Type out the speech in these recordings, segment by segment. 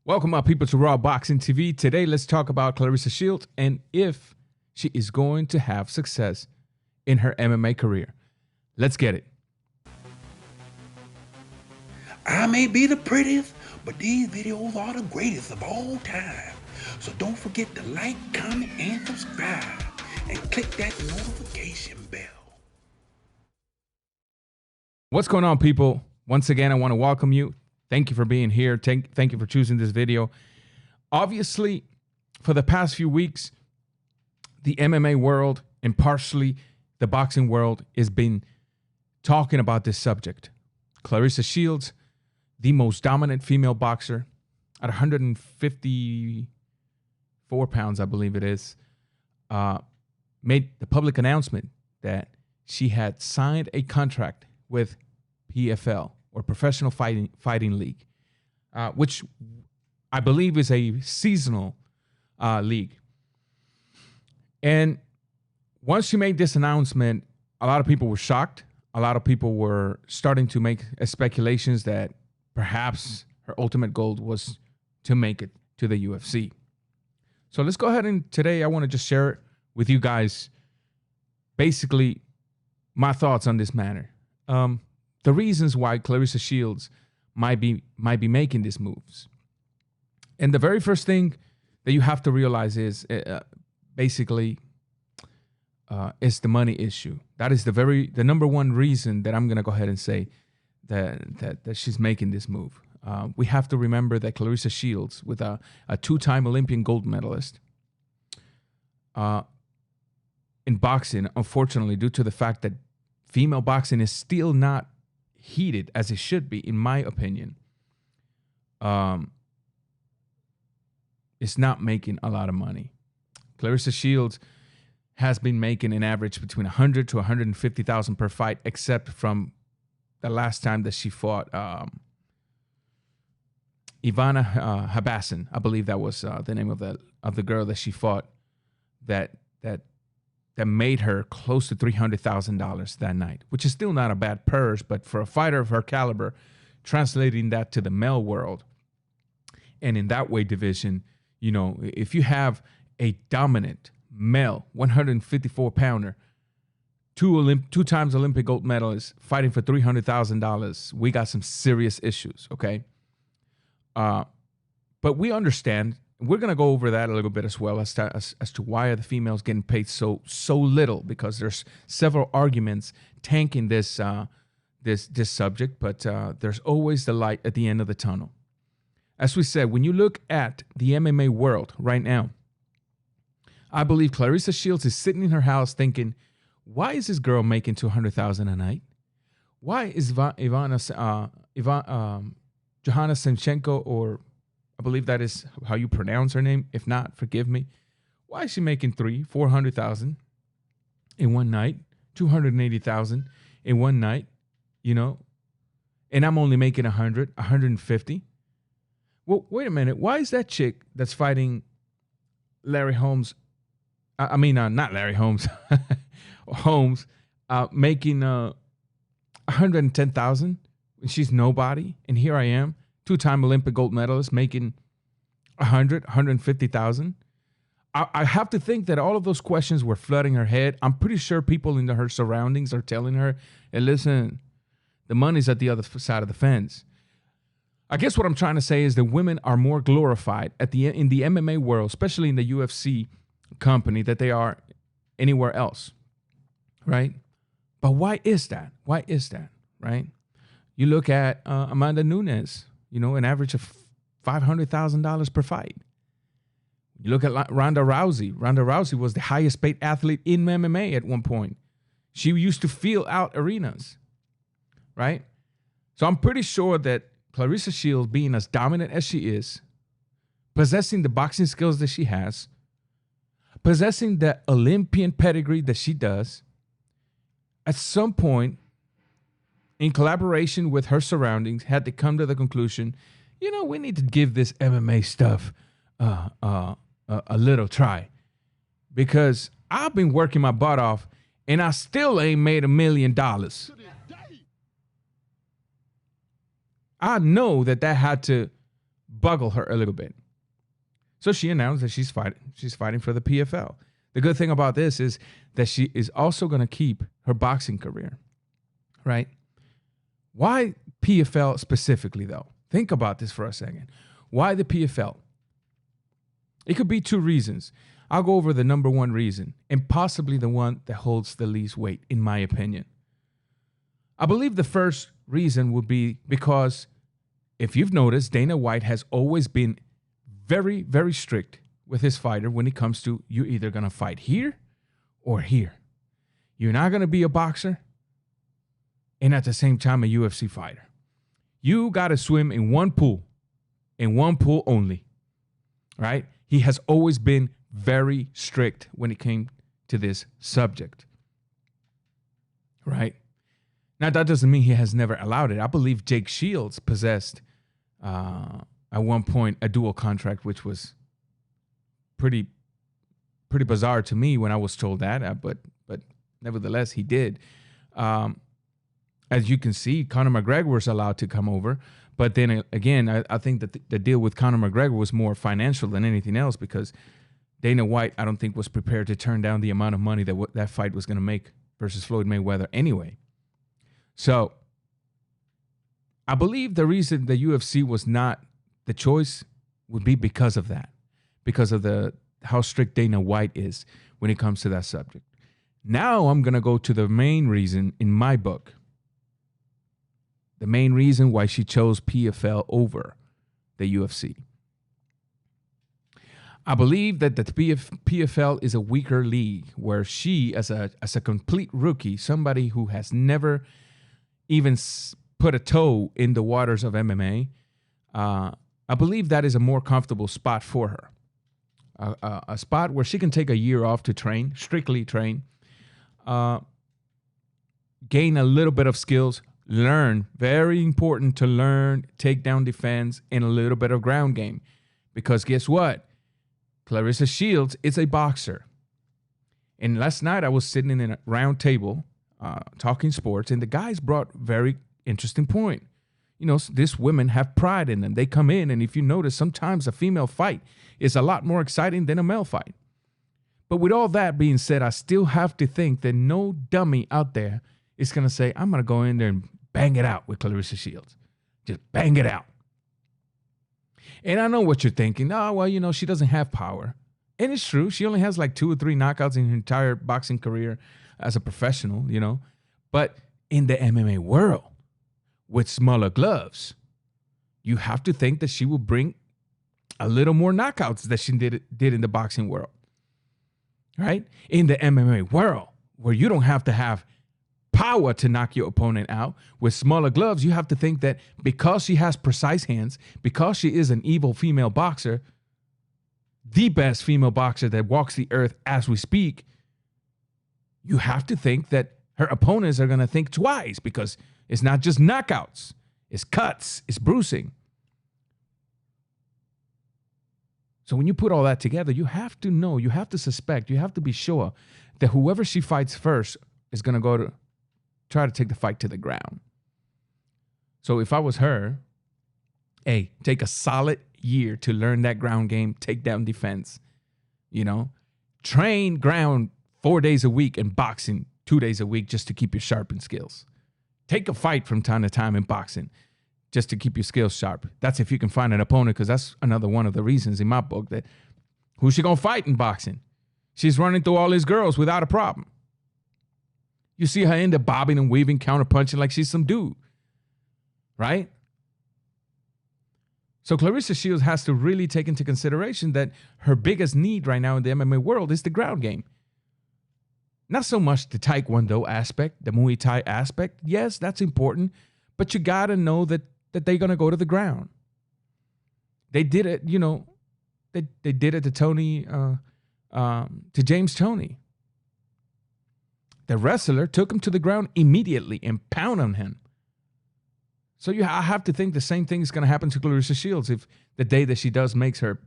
Welcome, my people, to Raw Boxing TV. Today, let's talk about Claressa Shields and if she is going to have success in her MMA career. Let's get it. I may be the prettiest, but these videos are the greatest of all time. So don't forget to like, comment, and subscribe, and click that notification bell. What's going on, people? Once again, I want to welcome you. Thank you for being here. Thank you for choosing this video. Obviously, for the past few weeks, the MMA world and partially the boxing world has been talking about this subject. Claressa Shields, the most dominant female boxer at 154 pounds, I believe it is, made the public announcement that she had signed a contract with PFL, or Professional Fighting League, which I believe is a seasonal league. And once she made this announcement, a lot of people were shocked. A lot of people were starting to make speculations that perhaps her ultimate goal was to make it to the UFC. So let's go ahead and today I want to just share with you guys basically my thoughts on this matter. The reasons why Claressa Shields might be making these moves. And the very first thing that you have to realize is basically is the money issue. That is the number one reason that I'm going to go ahead and say that she's making this move. We have to remember that Claressa Shields, with a two-time Olympian gold medalist in boxing, unfortunately, due to the fact that female boxing is still not heated as it should be, in my opinion, it's not making a lot of money. Claressa Shields has been making an average between 100 to 150,000 per fight, except from the last time that she fought Ivana Habassin. I believe that was the name of the girl that she fought that made her close to $300,000 that night, which is still not a bad purse, but for a fighter of her caliber, translating that to the male world and in that weight division, you know, if you have a dominant male 154-pounder, two times Olympic gold medalist fighting for $300,000, we got some serious issues, okay? But we understand. We're going to go over that a little bit as well as to why are the females getting paid so little, because there's several arguments tanking this this subject, but there's always the light at the end of the tunnel. As we said, when you look at the MMA world right now, I believe Claressa Shields is sitting in her house thinking, why is this girl making $200,000 a night? Why is Johanna Senchenko, or I believe that is how you pronounce her name. If not, forgive me. Why is she making $400,000 in one night, $280,000 in one night, you know, and I'm only making 150? Well, wait a minute. Why is that chick that's fighting Larry Holmes? Not Larry Holmes, Holmes, making 110,000? She's nobody, and here I am, two-time Olympic gold medalist, making 150,000. I have to think that all of those questions were flooding her head. I'm pretty sure people in her surroundings are telling her, hey, listen, the money's at the other side of the fence. I guess what I'm trying to say is that women are more glorified in the MMA world, especially in the UFC company, that they are anywhere else, right? But why is that? Why is that, right? You look at Amanda Nunes, you know, an average of $500,000 per fight. You look at Ronda Rousey. Ronda Rousey was the highest paid athlete in MMA at one point. She used to fill out arenas, right? So I'm pretty sure that Claressa Shields, being as dominant as she is, possessing the boxing skills that she has, possessing the Olympian pedigree that she does, at some point, in collaboration with her surroundings, had to come to the conclusion, you know, we need to give this MMA stuff a little try, because I've been working my butt off and I still ain't made $1 million. I know that had to boggle her a little bit. So she announced that she's fighting for the PFL. The good thing about this is that she is also going to keep her boxing career, right? Why PFL specifically, though? Think about this for a second. Why the PFL? It could be two reasons. I'll go over the number one reason, and possibly the one that holds the least weight, in my opinion. I believe the first reason would be because, if you've noticed, Dana White has always been very, very strict with his fighter when it comes to, you're either going to fight here or here. You're not going to be a boxer and at the same time a UFC fighter. You got to swim in one pool only, right? He has always been very strict when it came to this subject, right? Now, that doesn't mean he has never allowed it. I believe Jake Shields possessed, at one point, a dual contract, which was pretty bizarre to me when I was told that, but nevertheless, he did. As you can see, Conor McGregor was allowed to come over. But then again, I think that the deal with Conor McGregor was more financial than anything else, because Dana White, I don't think, was prepared to turn down the amount of money that that fight was going to make versus Floyd Mayweather anyway. So I believe the reason the UFC was not the choice would be because of that, because of how strict Dana White is when it comes to that subject. Now I'm going to go to the main reason in my book. The main reason why she chose PFL over the UFC. I believe that the PFL is a weaker league, where she, as a complete rookie, somebody who has never even put a toe in the waters of MMA, I believe that is a more comfortable spot for her. A spot where she can take a year off to train, strictly train, gain a little bit of skills, learn, very important to learn takedown defense and a little bit of ground game. Because guess what? Claressa Shields is a boxer. And last night I was sitting in a round table talking sports, and the guys brought very interesting point. You know, these women have pride in them. They come in, and if you notice, sometimes a female fight is a lot more exciting than a male fight. But with all that being said, I still have to think that no dummy out there is going to say, I'm going to go in there and bang it out with Claressa Shields. Just bang it out. And I know what you're thinking. Oh, well, you know, she doesn't have power. And it's true. She only has like 2 or 3 knockouts in her entire boxing career as a professional, you know. But in the MMA world, with smaller gloves, you have to think that she will bring a little more knockouts than she did in the boxing world. Right? In the MMA world, where you don't have to have power to knock your opponent out, with smaller gloves, you have to think that because she has precise hands, because she is an evil female boxer, the best female boxer that walks the earth as we speak, you have to think that her opponents are going to think twice, because it's not just knockouts, it's cuts, it's bruising. So when you put all that together, you have to know, you have to suspect, you have to be sure that whoever she fights first is going to try to take the fight to the ground. So if I was her, take a solid year to learn that ground game, takedown defense, you know, train ground 4 days a week and boxing 2 days a week just to keep your sharpened skills. Take a fight from time to time in boxing just to keep your skills sharp. That's if you can find an opponent, because that's another one of the reasons in my book that who's she going to fight in boxing? She's running through all these girls without a problem. You see her end up bobbing and weaving, counterpunching like she's some dude, right? So Claressa Shields has to really take into consideration that her biggest need right now in the MMA world is the ground game. Not so much the Taekwondo aspect, the Muay Thai aspect. Yes, that's important, but you got to know that they're going to go to the ground. They did it, you know, they did it to James Toney. The wrestler took him to the ground immediately and pounded on him. So I have to think the same thing is going to happen to Claressa Shields if the day that she does makes her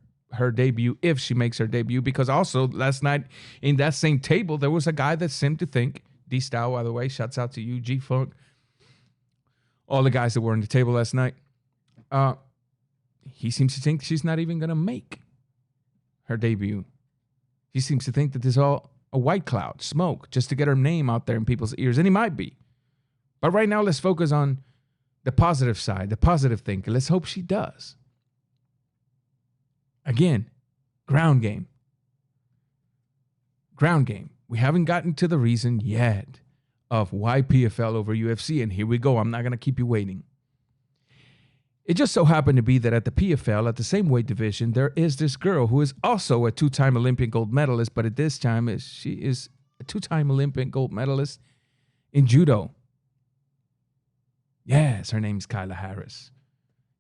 debut, if she makes her debut. Because also last night in that same table, there was a guy that seemed to think, D-Style, by the way, shouts out to you, G-Funk, all the guys that were on the table last night. he seems to think she's not even going to make her debut. He seems to think that this is all a white cloud, smoke, just to get her name out there in people's ears. And he might be. But right now, let's focus on the positive side, the positive thinking. Let's hope she does. Again, ground game. Ground game. We haven't gotten to the reason yet of why PFL over UFC. And here we go. I'm not going to keep you waiting. It just so happened to be that at the PFL, at the same weight division, there is this girl who is also a two-time Olympian gold medalist, but at this time, she is a two-time Olympian gold medalist in judo. Yes, her name's Kayla Harris.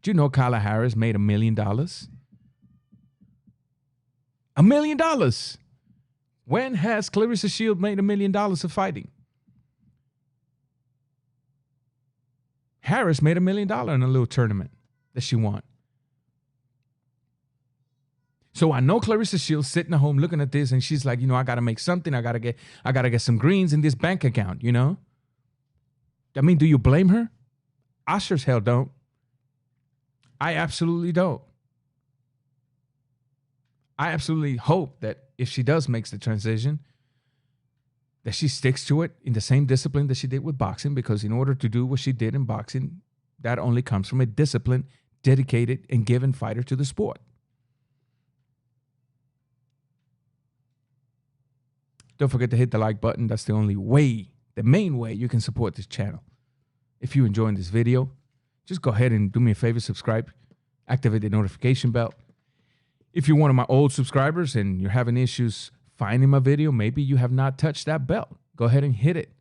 Do you know Kayla Harris made $1 million? $1 million. When has Claressa Shields made $1 million of fighting? Harris made $1 million in a little tournament that she won. So I know Claressa Shields sitting at home looking at this, and she's like, I gotta make something. I gotta get some greens in this bank account. I mean, do you blame her? I sure as hell don't. I absolutely don't. I absolutely hope that if she does make the transition, that she sticks to it in the same discipline that she did with boxing, because in order to do what she did in boxing, that only comes from a disciplined, dedicated, and given fighter to the sport. Don't forget to hit the like button. That's the only way, the main way you can support this channel. If you're enjoying this video, just go ahead and do me a favor, subscribe, activate the notification bell. If you're one of my old subscribers and you're having issues finding my video, maybe you have not touched that bell. Go ahead and hit it.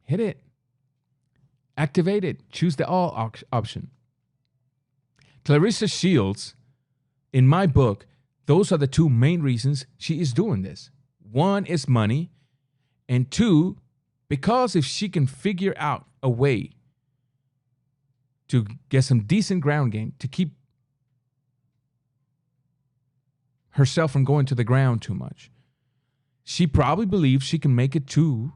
Hit it. Activate it. Choose the all option. Claressa Shields, in my book, those are the two main reasons she is doing this. One is money, and two, because if she can figure out a way to get some decent ground game to keep herself from going to the ground too much, she probably believes she can make it to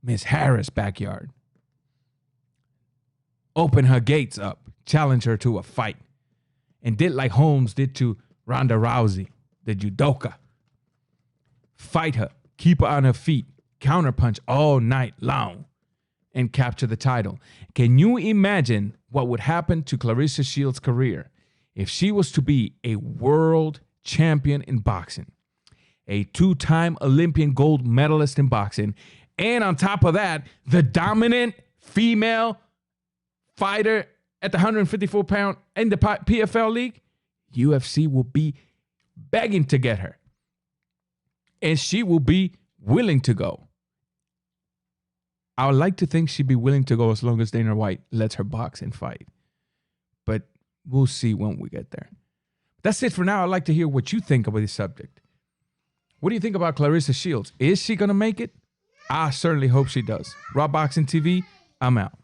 Miss Harris' backyard. Open her gates up, challenge her to a fight, and did like Holmes did to Ronda Rousey, the judoka. Fight her, keep her on her feet, counterpunch all night long, and capture the title. Can you imagine what would happen to Claressa Shields' career if she was to be a world champion in boxing, a two-time Olympian gold medalist in boxing, and on top of that, the dominant female fighter at the 154-pound in the PFL league? UFC will be begging to get her. And she will be willing to go. I would like to think she'd be willing to go as long as Dana White lets her box and fight. But we'll see when we get there. That's it for now. I'd like to hear what you think about this subject. What do you think about Claressa Shields? Is she going to make it? I certainly hope she does. Raw Boxing TV, I'm out.